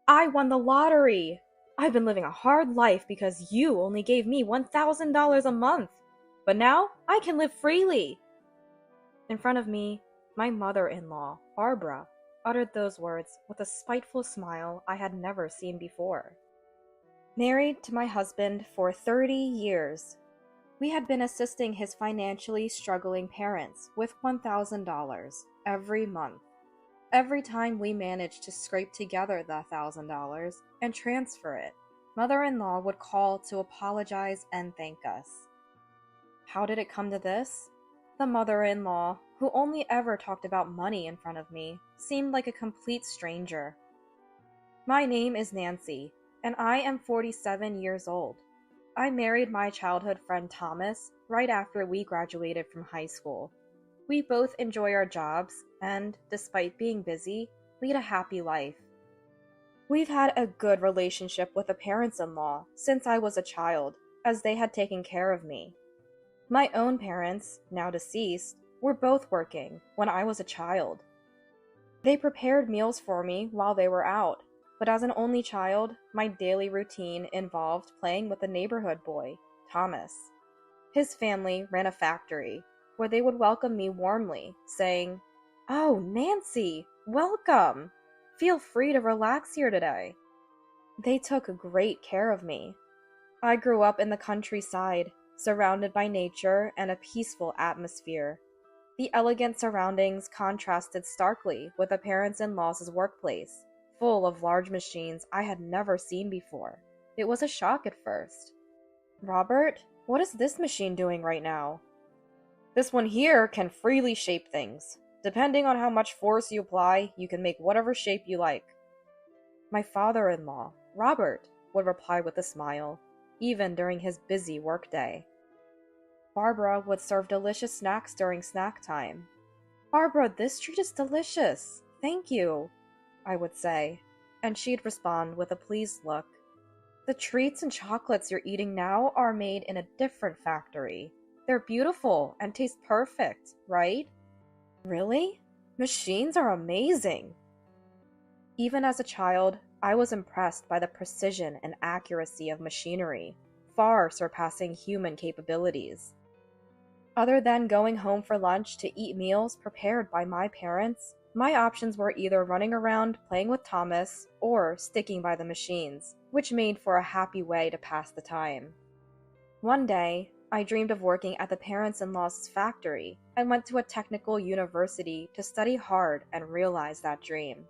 I won the lottery! I've been living a hard life because you only gave me $1,000 a month. But now I can live freely. In front of me, my mother-in-law, Barbara, uttered those words with a spiteful smile I had never seen before. Married to my husband for 30 years, we had been assisting his financially struggling parents with $1,000 every month. Every time we managed to scrape together the $1,000 and transfer it, mother-in-law would call to apologize and thank us. How did it come to this? The mother-in-law, who only ever talked about money in front of me, seemed like a complete stranger. My name is Nancy, and I am 47 years old. I married my childhood friend Thomas right after we graduated from high school. We both enjoy our jobs and, despite being busy, lead a happy life. We've had a good relationship with the parents-in-law since I was a child, as they had taken care of me. My own parents, now deceased, were both working when I was a child. They prepared meals for me while they were out, but as an only child, my daily routine involved playing with the neighborhood boy, Thomas. His family ran a factory, where they would welcome me warmly, saying, "Oh, Nancy, welcome! Feel free to relax here today." They took great care of me. I grew up in the countryside, surrounded by nature and a peaceful atmosphere. The elegant surroundings contrasted starkly with the parents-in-law's workplace, full of large machines I had never seen before. It was a shock at first. "Robert, what is this machine doing right now?" "This one here can freely shape things. Depending on how much force you apply, you can make whatever shape you like." My father-in-law, Robert, would reply with a smile, even during his busy workday. Barbara would serve delicious snacks during snack time. "Barbara, this treat is delicious. Thank you," I would say, and she'd respond with a pleased look. "The treats and chocolates you're eating now are made in a different factory. They're beautiful and taste perfect, right?" "Really? Machines are amazing." Even as a child, I was impressed by the precision and accuracy of machinery, far surpassing human capabilities. Other than going home for lunch to eat meals prepared by my parents, my options were either running around playing with Thomas or sticking by the machines, which made for a happy way to pass the time. One day, I dreamed of working at the parents-in-law's factory and went to a technical university to study hard and realize that dream.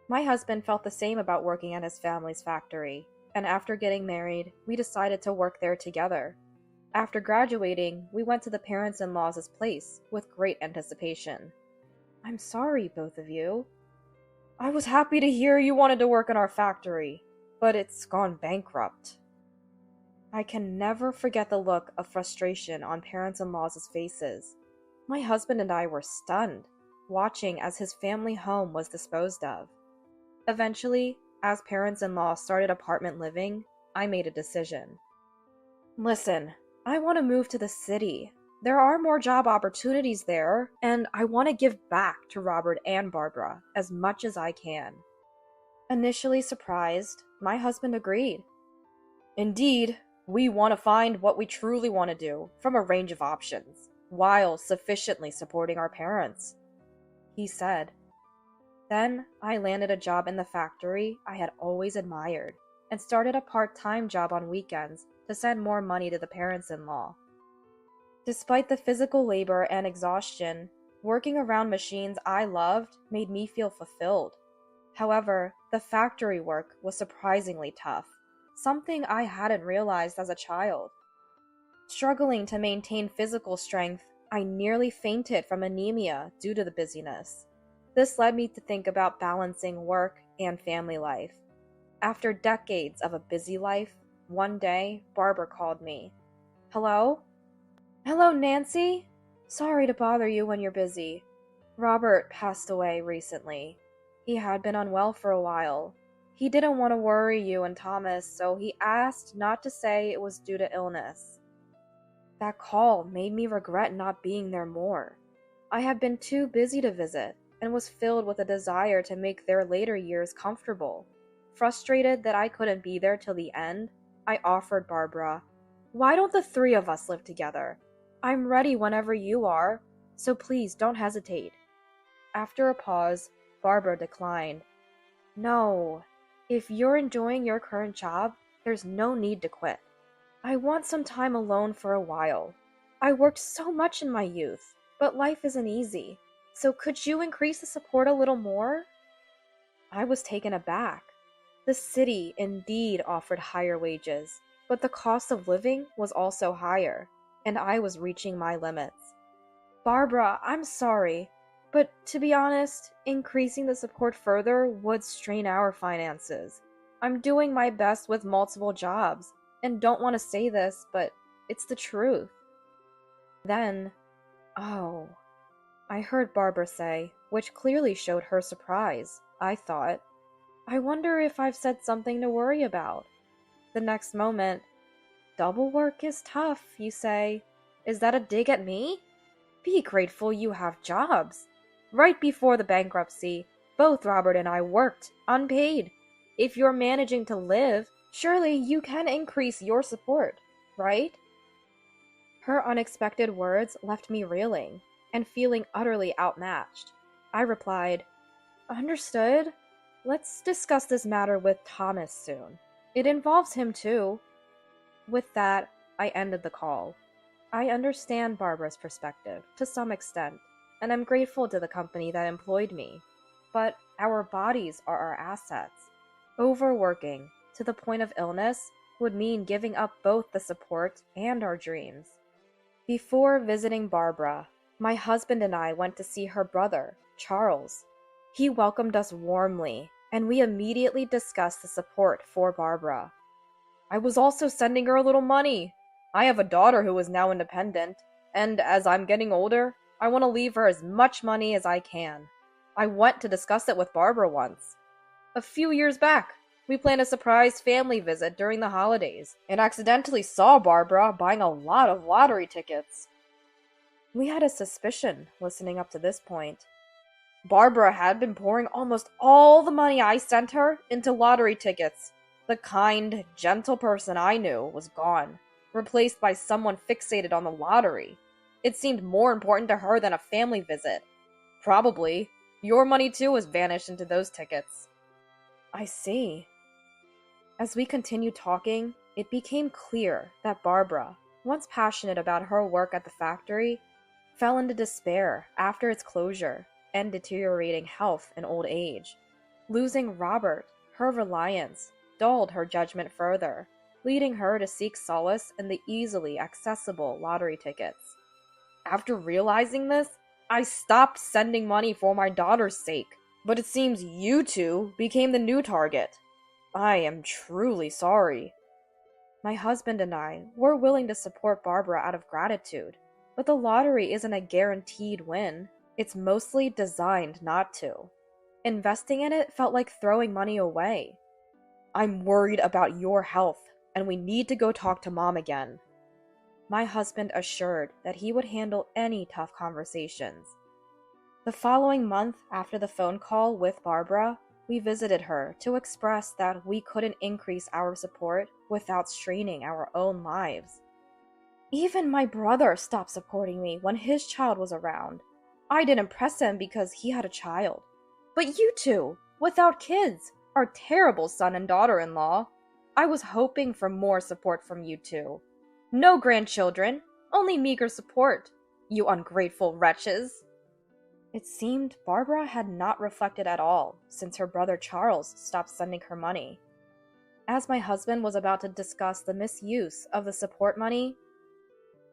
My husband felt the same about working at his family's factory, and after getting married, we decided to work there together. After graduating, we went to the parents-in-law's place with great anticipation. "I'm sorry, both of you." "I was happy to hear you wanted to work in our factory, but it's gone bankrupt." I can never forget the look of frustration on parents-in-law's faces. My husband and I were stunned, watching as his family home was disposed of. Eventually, as parents-in-law started apartment living, I made a decision. "Listen, I want to move to the city. There are more job opportunities there, and I want to give back to Robert and Barbara as much as I can." Initially surprised, my husband agreed. "Indeed, we want to find what we truly want to do from a range of options, while sufficiently supporting our parents," he said. Then I landed a job in the factory I had always admired, and started a part-time job on weekends to send more money to the parents-in-law. Despite the physical labor and exhaustion, working around machines I loved made me feel fulfilled. However, the factory work was surprisingly tough, something I hadn't realized as a child. Struggling to maintain physical strength, I nearly fainted from anemia due to the busyness. This led me to think about balancing work and family life. After decades of a busy life, one day, Barbara called me. "Hello?" "Hello, Nancy? Sorry to bother you when you're busy. Robert passed away recently. He had been unwell for a while. He didn't want to worry you and Thomas, so he asked not to say it was due to illness." That call made me regret not being there more. I had been too busy to visit, and was filled with a desire to make their later years comfortable. Frustrated that I couldn't be there till the end, I offered Barbara, "Why don't the three of us live together? I'm ready whenever you are, so please don't hesitate." After a pause, Barbara declined. "No, if you're enjoying your current job, there's no need to quit. I want some time alone for a while. I worked so much in my youth, but life isn't easy. So could you increase the support a little more?" I was taken aback. The city indeed offered higher wages, but the cost of living was also higher, and I was reaching my limits. "Barbara, I'm sorry, but to be honest, increasing the support further would strain our finances. I'm doing my best with multiple jobs, and don't want to say this, but it's the truth." Then, "Oh," I heard Barbara say, which clearly showed her surprise. I thought, "I wonder if I've said something to worry about." The next moment, "Double work is tough, you say. Is that a dig at me? Be grateful you have jobs. Right before the bankruptcy, both Robert and I worked, unpaid. If you're managing to live, surely you can increase your support, right?" Her unexpected words left me reeling and feeling utterly outmatched. I replied, "Understood. Let's discuss this matter with Thomas soon. It involves him too." With that, I ended the call. I understand Barbara's perspective, to some extent, and I'm grateful to the company that employed me. But our bodies are our assets. Overworking, to the point of illness, would mean giving up both the support and our dreams. Before visiting Barbara, my husband and I went to see her brother, Charles. He welcomed us warmly, and we immediately discussed the support for Barbara. "I was also sending her a little money. I have a daughter who is now independent, and as I'm getting older, I want to leave her as much money as I can. I went to discuss it with Barbara once. A few years back, we planned a surprise family visit during the holidays, and accidentally saw Barbara buying a lot of lottery tickets." We had a suspicion, listening up to this point. Barbara had been pouring almost all the money I sent her into lottery tickets. The kind, gentle person I knew was gone, replaced by someone fixated on the lottery. It seemed more important to her than a family visit. Probably, your money too has vanished into those tickets. I see. As we continued talking, it became clear that Barbara, once passionate about her work at the factory, fell into despair after its closure and deteriorating health in old age. Losing Robert, her reliance, dulled her judgment further, leading her to seek solace in the easily accessible lottery tickets. After realizing this, I stopped sending money for my daughter's sake, but it seems you two became the new target. I am truly sorry. My husband and I were willing to support Barbara out of gratitude, but the lottery isn't a guaranteed win. It's mostly designed not to. Investing in it felt like throwing money away. I'm worried about your health, and we need to go talk to Mom again. My husband assured that he would handle any tough conversations. The following month after the phone call with Barbara, we visited her to express that we couldn't increase our support without straining our own lives. Even my brother stopped supporting me when his child was around. I didn't press him because he had a child. But you two, without kids, are terrible son and daughter-in-law. I was hoping for more support from you two. No grandchildren, only meager support, you ungrateful wretches. It seemed Barbara had not reflected at all since her brother Charles stopped sending her money. As my husband was about to discuss the misuse of the support money,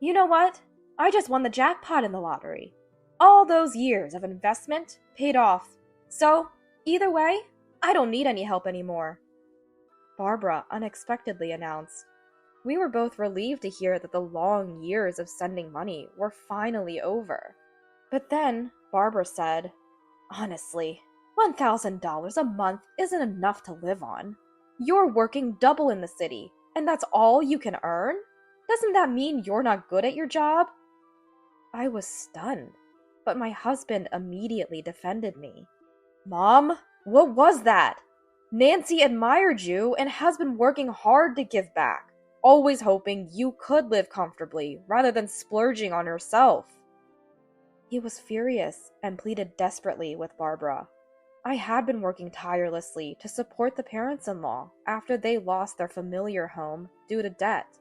"You know what? I just won the jackpot in the lottery. All those years of investment paid off. So, either way, I don't need any help anymore," Barbara unexpectedly announced. We were both relieved to hear that the long years of sending money were finally over. But then, Barbara said, "Honestly, $1,000 a month isn't enough to live on. You're working double in the city, and that's all you can earn? Doesn't that mean you're not good at your job?" I was stunned, but my husband immediately defended me. "Mom, what was that? Nancy admired you and has been working hard to give back, always hoping you could live comfortably rather than splurging on herself." He was furious and pleaded desperately with Barbara. I had been working tirelessly to support the parents-in-law after they lost their familiar home due to debt.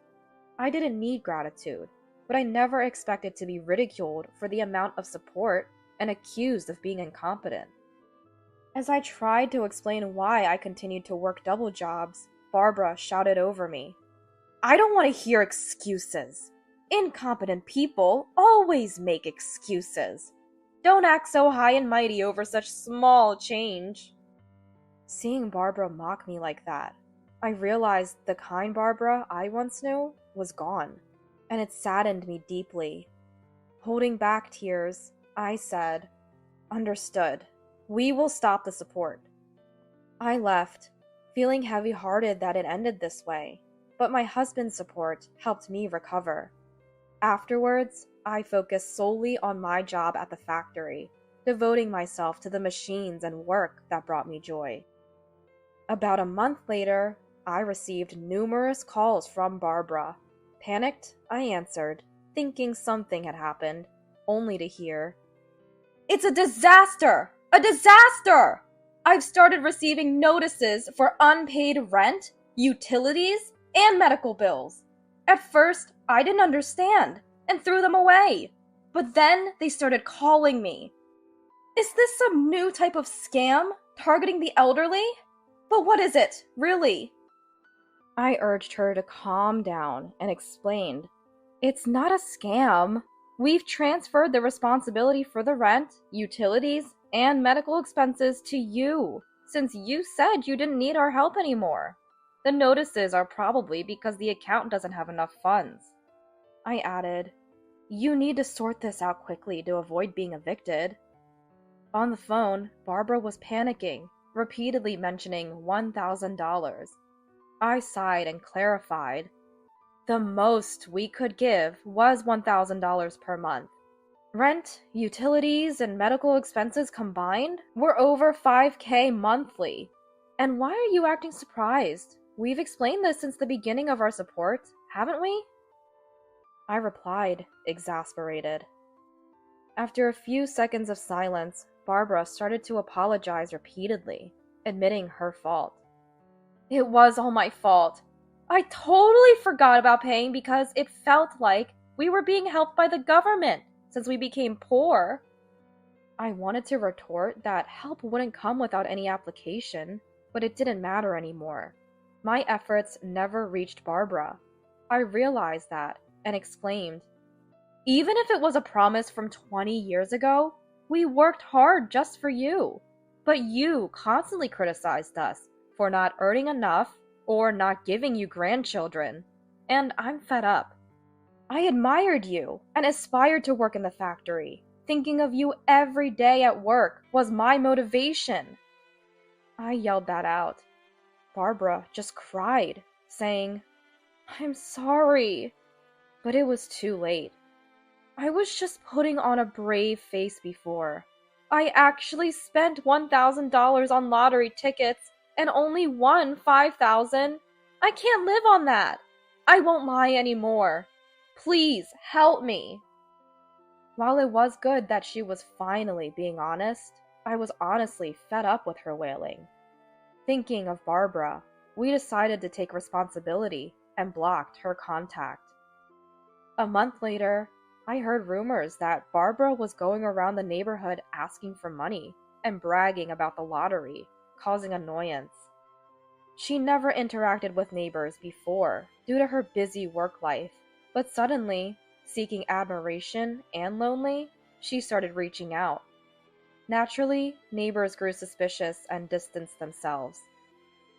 I didn't need gratitude, but I never expected to be ridiculed for the amount of support and accused of being incompetent. As I tried to explain why I continued to work double jobs, Barbara shouted over me, "I don't want to hear excuses. Incompetent people always make excuses. Don't act so high and mighty over such small change." Seeing Barbara mock me like that, I realized the kind Barbara I once knew was gone, and it saddened me deeply. Holding back tears, I said, "Understood. We will stop the support." I left, feeling heavy-hearted that it ended this way, but my husband's support helped me recover. Afterwards, I focused solely on my job at the factory, devoting myself to the machines and work that brought me joy. About a month later, I received numerous calls from Barbara. Panicked, I answered, thinking something had happened, only to hear, "It's a disaster! A disaster! I've started receiving notices for unpaid rent, utilities, and medical bills. At first, I didn't understand and threw them away, but then they started calling me. Is this some new type of scam targeting the elderly? But what is it, really?" I urged her to calm down and explained, "It's not a scam. We've transferred the responsibility for the rent, utilities, and medical expenses to you, since you said you didn't need our help anymore. The notices are probably because the account doesn't have enough funds." I added, "You need to sort this out quickly to avoid being evicted." On the phone, Barbara was panicking, repeatedly mentioning $1,000. I sighed and clarified, "The most we could give was $1,000 per month. Rent, utilities, and medical expenses combined were over $5,000 monthly. And why are you acting surprised? We've explained this since the beginning of our support, haven't we?" I replied, exasperated. After a few seconds of silence, Barbara started to apologize repeatedly, admitting her fault. "It was all my fault. I totally forgot about paying because it felt like we were being helped by the government since we became poor." I wanted to retort that help wouldn't come without any application, but it didn't matter anymore. My efforts never reached Barbara. I realized that and exclaimed, "Even if it was a promise from 20 years ago, we worked hard just for you. But you constantly criticized us for not earning enough or not giving you grandchildren, and I'm fed up. I admired you and aspired to work in the factory. Thinking of you every day at work was my motivation." I yelled that out. Barbara just cried, saying, "I'm sorry." But it was too late. I was just putting on a brave face before. I actually spent $1,000 on lottery tickets and only won $5,000. I can't live on that. I won't lie anymore. Please help me." While it was good that she was finally being honest, I was honestly fed up with her wailing. Thinking of Barbara, we decided to take responsibility and blocked her contact. A month later, I heard rumors that Barbara was going around the neighborhood asking for money and bragging about the lottery, causing annoyance. She never interacted with neighbors before due to her busy work life, but suddenly, seeking admiration and lonely, she started reaching out. Naturally, neighbors grew suspicious and distanced themselves.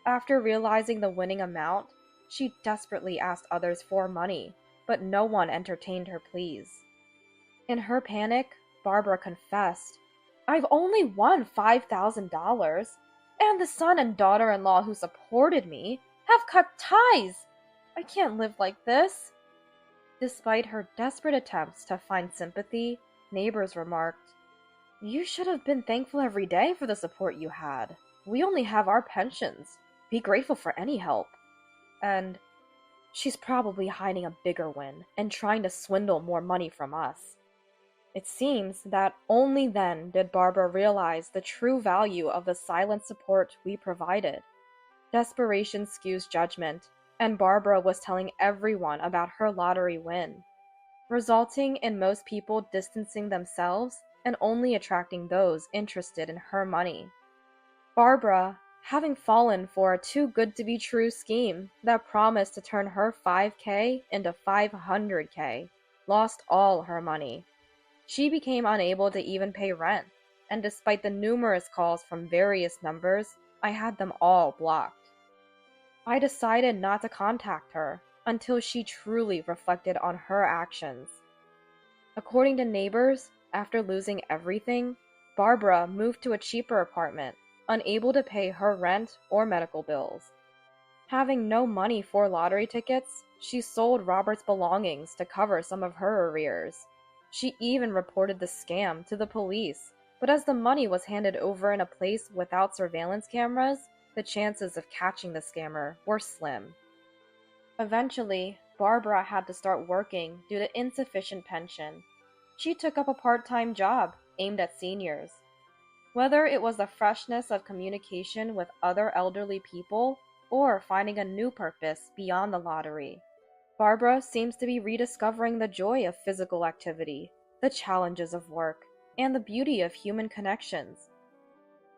After realizing the winning amount, she desperately asked others for money, but no one entertained her pleas. In her panic, Barbara confessed, "I've only won $5,000, and the son and daughter-in-law who supported me have cut ties. I can't live like this." Despite her desperate attempts to find sympathy, neighbors remarked, "You should have been thankful every day for the support you had." We only have our pensions. Be grateful for any help. And she's probably hiding a bigger win and trying to swindle more money from us. It seems that only then did Barbara realize the true value of the silent support we provided. Desperation skews judgment, and Barbara was telling everyone about her lottery win, resulting in most people distancing themselves and only attracting those interested in her money. Barbara, having fallen for a too-good-to-be-true scheme that promised to turn her 5K into 500K, lost all her money. She became unable to even pay rent, and despite the numerous calls from various numbers, I had them all blocked. I decided not to contact her until she truly reflected on her actions. According to neighbors, after losing everything, Barbara moved to a cheaper apartment, unable to pay her rent or medical bills. Having no money for lottery tickets, she sold Robert's belongings to cover some of her arrears. She even reported the scam to the police, but as the money was handed over in a place without surveillance cameras, the chances of catching the scammer were slim. Eventually, Barbara had to start working due to insufficient pension. She took up a part-time job aimed at seniors. Whether it was the freshness of communication with other elderly people or finding a new purpose beyond the lottery, Barbara seems to be rediscovering the joy of physical activity, the challenges of work, and the beauty of human connections.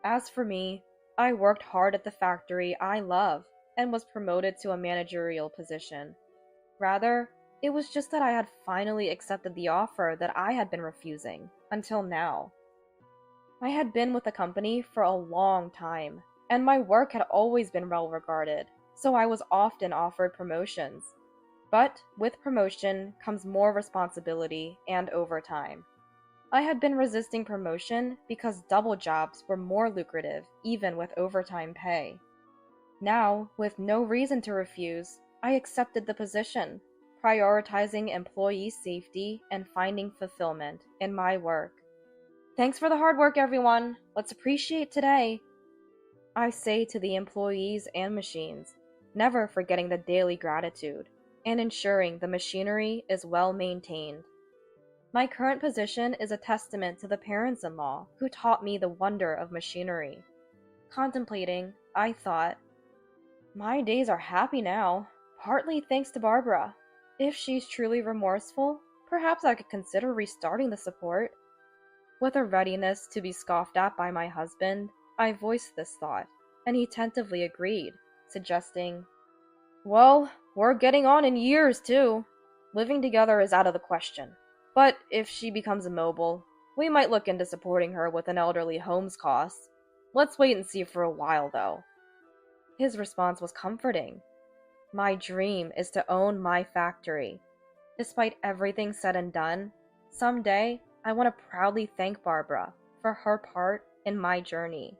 As for me, I worked hard at the factory I love and was promoted to a managerial position. Rather, it was just that I had finally accepted the offer that I had been refusing until now. I had been with the company for a long time, and my work had always been well regarded, so I was often offered promotions. But with promotion comes more responsibility and overtime. I had been resisting promotion because double jobs were more lucrative even with overtime pay. Now, with no reason to refuse, I accepted the position, prioritizing employee safety and finding fulfillment in my work. Thanks for the hard work, everyone. Let's appreciate today, I say to the employees and machines, never forgetting the daily gratitude and ensuring the machinery is well maintained. My current position is a testament to the parents-in-law who taught me the wonder of machinery. Contemplating, I thought, my days are happy now, partly thanks to Barbara. If she's truly remorseful, perhaps I could consider restarting the support. With a readiness to be scoffed at by my husband, I voiced this thought, and he tentatively agreed, suggesting, well, we're getting on in years too. Living together is out of the question. But if she becomes immobile, we might look into supporting her with an elderly home's costs. Let's wait and see for a while, though. His response was comforting. My dream is to own my factory. Despite everything said and done, someday I want to proudly thank Barbara for her part in my journey.